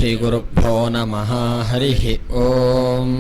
श्रीगुरुभ्यो नमः। हरिः ओम्।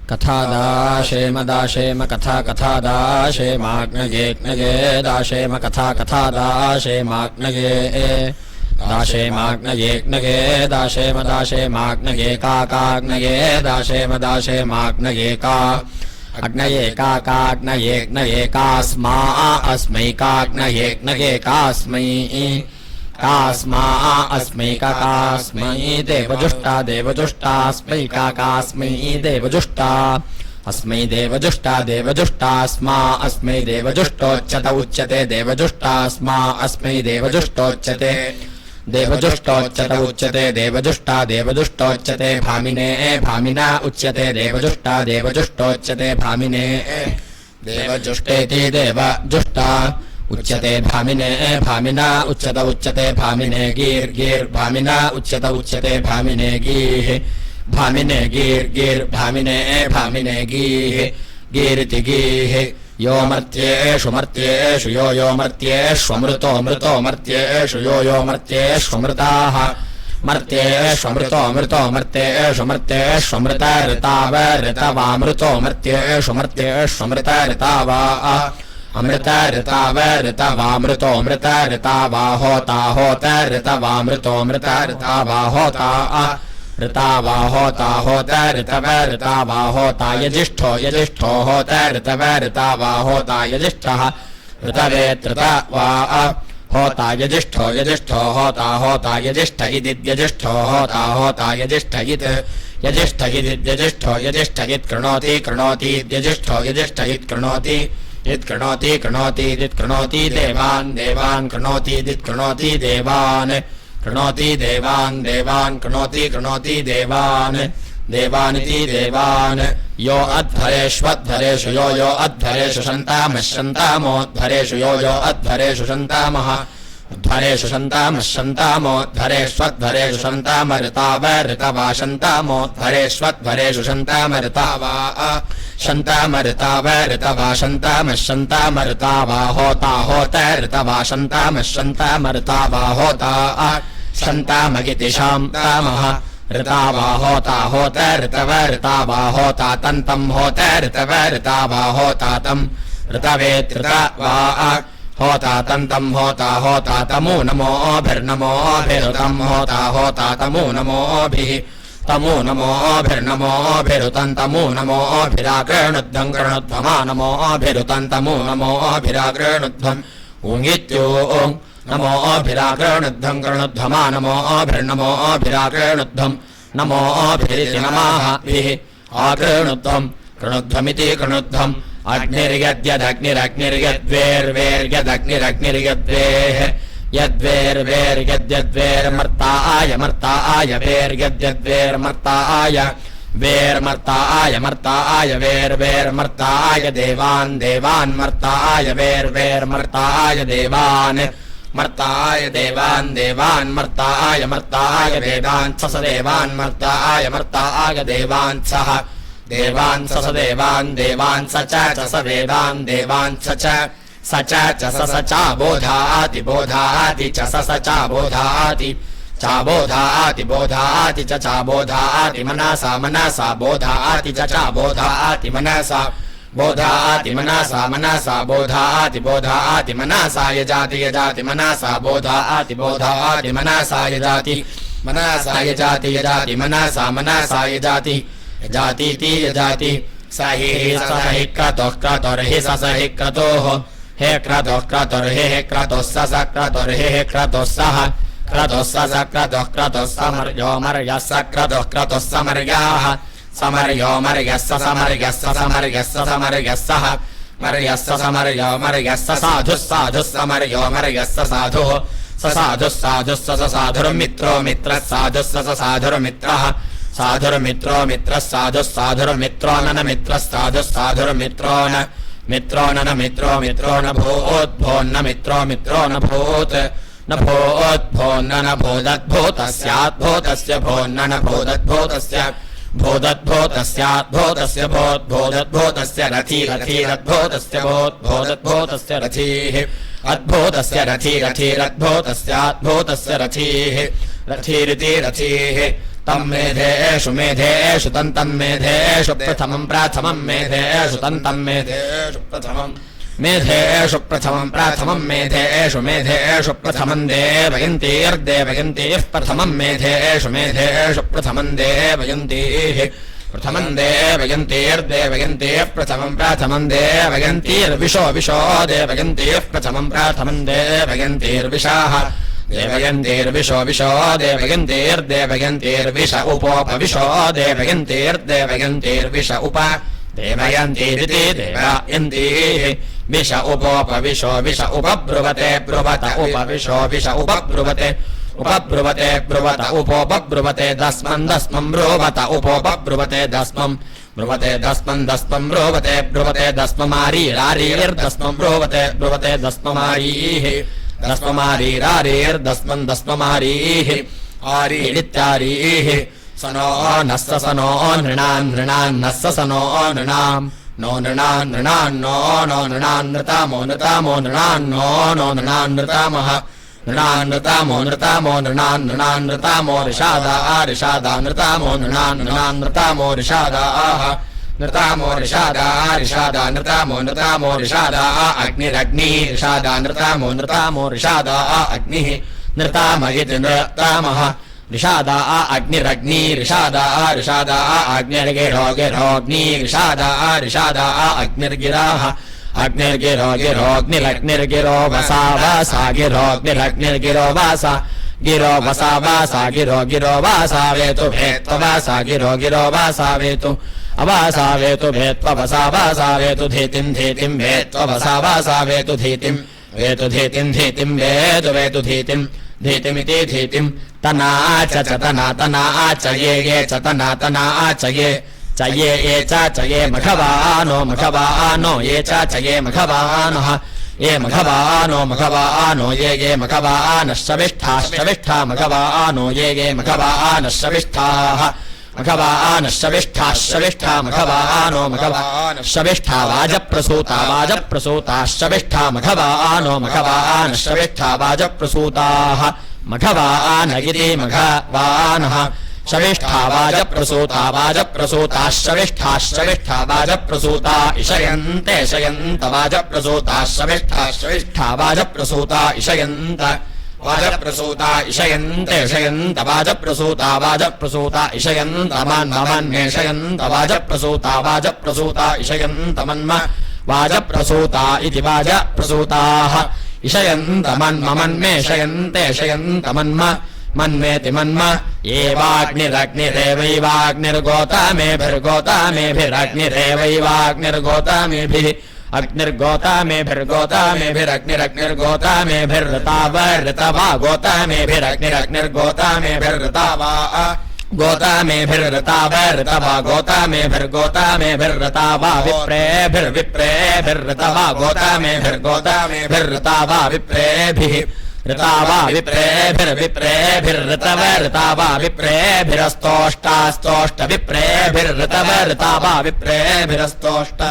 कथादाशेम दाशेम कथा कथादाशेमाग्नगेग्नगे दाशेम कथा कथादाशेमाग्नगे दाशेमाग्नगेग्नगे दाशेम दाशेमाग्नगे काकाग्नगे दाशेम दाशेमाग्नगे का अग्नये काकाग्नयेग्नये कास्मा अस्मै काग्नयेग्नगे कास्मै कास्मा अस्मै काकास्मै देवजुष्टा देवजुष्टास्मै काकास्मै देवजुष्टा अस्मै देवजुष्टा देवजुष्टास्मा अस्मै देवजुष्टोच्यत उच्यते देवजुष्टास्मा अस्मै देवजुष्टोच्यते देवजुष्टोच्यत उच्यते देवजुष्टा देवजुष्टोच्यते भामिने भामिना उच्यते देवजुष्टा देवजुष्टोच्यते भामिने देवजुष्टेति देवजुष्टा उच्यते भामिने भामिना उच्यत उच्यते भामिने गीर् गीर् भामिना उच्यत उच्यते भामिने गीः भामिने गीर् गीर् भामिने भामिने गीः गीरिति गीः यो मर्त्येषु मर्त्येषु यो मर्त्येष्वमृतो मृतो मर्त्येषु यो मर्त्येष्वमृताः मर्त्येष्वमृतो मृतो मर्त्येषु मर्त्येष्वमृता ऋतावऋतवामृतो मर्त्येषु मर्त्येष्वमृता ऋतावा अमृता ऋतावऋतवामृतो मृता ऋतावा होता होता ऋतवामृतो मृता ऋतावा होता ऋतावा होता होता ऋतवऋतावा होता यजिष्ठो यजिष्ठो होता ऋतवऋतावा होता यजिष्ठः ऋतवेत्रवा होता यजिष्ठो यजिष्ठो होता होता यजिष्ठ इदिद्यजिष्ठो होता होता यजिष्ठ इत् यजिष्ठ इदिद्यजिष्ठो यजिष्ठ इत् कृणोति कृणोति यजिष्ठो यजिष्ठ इत् कृणोति इत् कृणोति कृणोति इदित् कृणोति देवान् देवान् कृणोति इदित् कृणोति देवान् कृणोति देवान् देवान् कृणोति कृणोति देवान् देवानिति देवान् यो अध्वरेष्वध्वरेषु यो अध्वरेषु शन्तामः शन्तामोध्वरेषु यो अध्वरेषु शन्तामः ध्वरेषु शन्तामः शन्तामोध्वरेष्वध्वरेषु शन्तामऋतावऋतवा शन्तामोध्वरेष्वध्वरेषु शन्तामऋतावा शन्तामऋतावऋतवा शन्तामः शन्तामऋतावा होता होता ऋतवा शन्तामः शन्तामऋतावा होता शन्तामगिति शान्तामः ऋतावा होता होता ऋतवऋतावा होता तन्तं होता ऋतवऋतावा होता तं ऋतवेत्रवा होता तन्तं होता होता तमो नमोभिर्नमोभिरुतं होता होता तमो नमोभिः तमो नमोभिर्नमोभिरुतं तमो नमोभिराकृणुद्धं कृणुध्वमा नमोभिरुतं तमो नमोभिराकृणुध्वम् ऊङित्यों नमोभिराकृणुद्धं कृणुध्वमा नमोभिर्नमोभिराकृणुध्वम् नमोभिरिति नमःभिः आकृणुध्वम् कृणुध्वमिति कृणुध्वम् अग्निर्यद्यदग्निरग्निर्यद्वेर्वेर्यदग्निरग्निर्यद्वेः यद्वेर्वेर्यद्यद्वेर्मर्ताय मर्ताय वेर्यद्यद्वेर्मर्ताय वेर्मर्ताय मर्ताय वेर्वेर्मर्ताय देवान् देवान् मर्ताय वेर्वेर्मर्ताय देवान् मर्ताय देवान् देवान् मर्ताय मर्ताय वेदान् स देवान् मर्ताय मर्ताय देवान् सः देवान् स देवान् देवान् स च स वेदान् देवान् स च बोधाति बोधाति च स बोधाति बोधाति बोधाति च बोधाति मनसा मनसा बोधाति च बोधाति मनसा बोधाति मनसा मनसा बोधाति बोधाति मनसा यजाति यजाति मनसा बोधाति बोधाति मनसा यजाति मनसा यजाति यजाति मनसा मनसा यजाति यजातीति यजाति स हि हि क्रतुः क्रतुर्हि स हि क्रतुः हे क्रतुः क्रतुर्हि क्रतुः स क्रतुर्हि क्रतुः सः क्रतुः स क्रतुः क्रतुः समर्यो मर्यः स क्रतुः क्रतुः समर्याः समर्यो मर्यः स समर्यः स समर्यः स समर्यः सः मर्यः स समर्यो मर्यः स साधुः साधुः समर्यो मर्यः स साधुः स साधुः साधुः स साधुर्मित्रो मित्रः साधुः स साधुर्मित्रः साधुर्मित्रो मित्रः साधुः साधुर्मित्रो न मित्रः साधुः साधुर्मित्रो न मित्रो न मित्रो मित्रो न भूद्भोन्न मित्रो मित्रो न भूत् न भूद्भोन्न न भूदद्भूतस्याद्भूतस्य भोन्न न भूदद्भूतस्य भूदद्भूतस्याद्भूतस्य भूद्भूदद्भूतस्य रथी रथीरद्भूतस्य भूद्भूदद्भूतस्य रथीः अद्भूतस्य रथी रथीरद्भूतस्याद्भूतस्य रथीः रथिरिति रथीः तम् मेधेषु मेधेषु तन्तम् मेधेषु प्रथमम् प्राथमम् मेधेषु तन्तम् मेधेषु प्रथमम् मेधेषु प्रथमम् प्राथमम् मेधेषु मेधेषु प्रथमम् देवयन्तीर्देवयन्तीः प्रथमम् मेधेषु मेधेषु प्रथमम् देवयन्तीः प्रथमम् देवयन्तीर्देवयन्तीः प्रथमम् प्राथमम् देवयन्तीर्विशो विशो देवयन्तीः प्रथमम् प्राथमम् देवयन्तीर्विशाः देवयन्तीर्विशो विशो देवयन्तीर्देवयन्तीर्विश उपोपविशो देवयन्तीर्देवयन्तीर्विश उप देवयन्तीरिति देवयन्तीः विश उपोपविशो विश उपब्रुवते ब्रुवत उपविशो विश उपब्रुवते उपब्रुवते ब्रुवत उपोपब्रुवते दस्मन् दस्मम् ब्रुवत उपोपब्रुवते दस्मम् ब्रुवते दस्मन् दस्मम् ब्रुवते ब्रुवते दस्ममारीरारीर्दस्मम् ब्रुवते ब्रुवते दस्ममारीः दस्ममारीरारीर्दस्मन् दस्ममारीः आरीरित्यारीः सनो नस्स सनो नृणान् नृणान् नस्स सनो नृणाम् नो नृणान् नृणान् नो नो नृणान् नृतामो नृतामो नृणान् नो नो नृणान् नृतामः नृणान् नृतामो नृतामो नृणान् नृणान् नृतामो ऋषादा ऋषादा नृतामो नृणान् नृणान् नृतामो ऋषादाः नृतामो ऋषादा ऋषादा नृतामो नृतामो ऋषादा अग्निरग्निः ऋषादा नृतामो नृतामो ऋषादा अग्निः नृताम इति नृतामः ऋषादा अग्निरग्नि ऋषादा ऋषादा अग्निर्गिरोगिरोग्नि ऋषादा ऋषादा अग्निर्गिराः अग्निर्गिरो गिरोग्निरग्निर्गिरो वसा वसा गिरोग्निरग्निर्गिरो वासा गिरो वसा वासा गिरो गिरो वासा वेतु भेत्व वासा गिरो गिरो वासा वेतु अवासा वेतु भेत्व वसा वासा वेतु धीतिम् धीतिम् भेत्व वसा वासा वेतु धीतिम् वेतु धीतिम् धीतिम् वेतु वेतु धीतिम् धीतिमिति धीतिम् तना च तना तना च ये च तना तना च ये च ये मघवानो मघवानो ये च ये मघवानः ये मघवानो मघवानो ये मघवानश्चविष्ठाः शविष्ठा मघवानो ये मघवानश्चविष्ठाः मघवानश्चविष्ठाः शविष्ठा मघवानो मघवानश्चविष्ठा वाजप्रसूता वाजप्रसूताश्चविष्ठा मघवानो मघवानश्चविष्ठा वाजप्रसूताः मघवान इति मघवानः शविष्ठा वाजप्रसूता वाजप्रसूताश्चविष्ठाः शविष्ठा वाजप्रसूता इषयन्ते शयन्त वाजप्रसूताः शविष्ठाः शविष्ठा वाजप्रसूता इषयन्त वाजप्रसूता इषयन्ते शयन्त वाजप्रसूता वाजप्रसूता इषयन्त मन्मेषयन्त वाजप्रसूता वाजप्रसूता इषयन्त मन्म वाजप्रसूता इति वाजप्रसूताः इषयन्त मन्मेषयन्ते शयन्त मन्म मन्मेति मन्म एवाग्निरग्निरेवैवाग्निर्गोता मेभिर्गोता मेभिरग्निरेवैवाग्निर्गोता मेभिः अग्निर्गोता मेभिर्गोता मेभिरग्निरग्निर्गोता मेभिर्ऋतावऋतवा गोता मेभिरग्निरग्निर्गोता मेभिर्ऋतावा गोता मेभिर्ऋतावऋतवा गोता मेभिर्गोता मेभिर्ऋतावा विप्रेभिर्विप्रेभिर्ऋतवा गोता मेभिर्गोता मेभिर्ऋतावा विप्रेभिः ऋतावा विप्रेभिर्विप्रेभिर्ऋतव ऋतावा विप्रेभिरस्तोष्टास्तोष्ट विप्रेभिर्ऋतव ऋतावा विप्रेभिरस्तोष्ट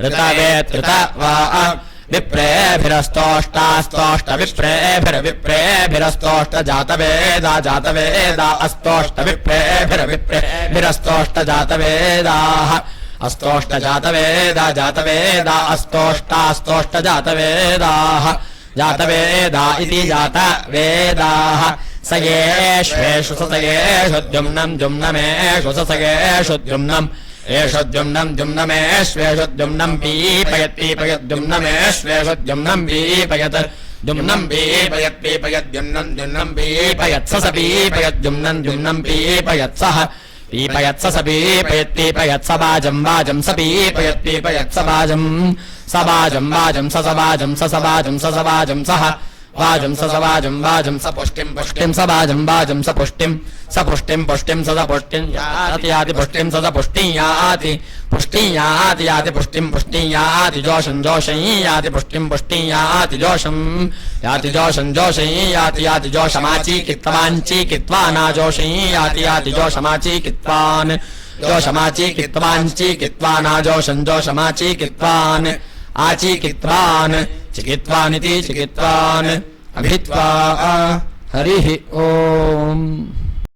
ऋतवेत्ऋतवा विप्रेभिरस्तोष्टास्तोष्ट विप्रेभिर्विप्रेभिरस्तोष्ट जातवेदा जातवेदा अस्तोष्ट विप्रेभिर्विप्रेभिरस्तोष्ट जातवेदाः अस्तोष्ट जातवेदा जातवेदा अस्तोष्टास्तोष्ट जातवेदाः जातवेदा इति जातवेदाः स येष्वेषु ससयेषु द्युम्नम् द्युम्नमेषु ससयेषु द्युम्नम् एषु द्युम्नम् द्युम्नमेष्वेषु द्युम्नम् पीपयत् पीपयत् द्युम्नमेष्वेषु द्युम्नम् पीपयत् द्युम्नम् पीपयत् पीपयत् द्युम्नम् द्युम्नम् पीपयत् स पीपयत् द्युम्नम् द्युम्नम् पीपयत् सः पीपयत् स पीपयत् पीपयत् स वाजम् वाजम् स पीपयत् पीपयत् स वाजम् स वाजम् वाजम् स वाजम् स वाजम् स वाजम् सः वाजम् स वाजम् वाजम् स पुष्टिम् पुष्टिम् स वाजम् वाजम् स पुष्टिम् पुष्टिम् स पुष्टिम् याति याति पुष्टिम् स पुष्टिम् याति याति पुष्टिम् पुष्टिम् याति जोषम् जोषम् याति पुष्टिम् पुष्टिम् याति जोषम् जोषम् याति याति जोषमाची कित्वाञ्ची कित्वाना जोषम् याति याति जोषमाची कित्वान् जोषमाची कित्वाञ्ची कित्वाना जोषम् जोषमाची कित्वान् आची कित्वान् चिकित्वानिति चिकित्वान् अभित्वा हरिः ओम्।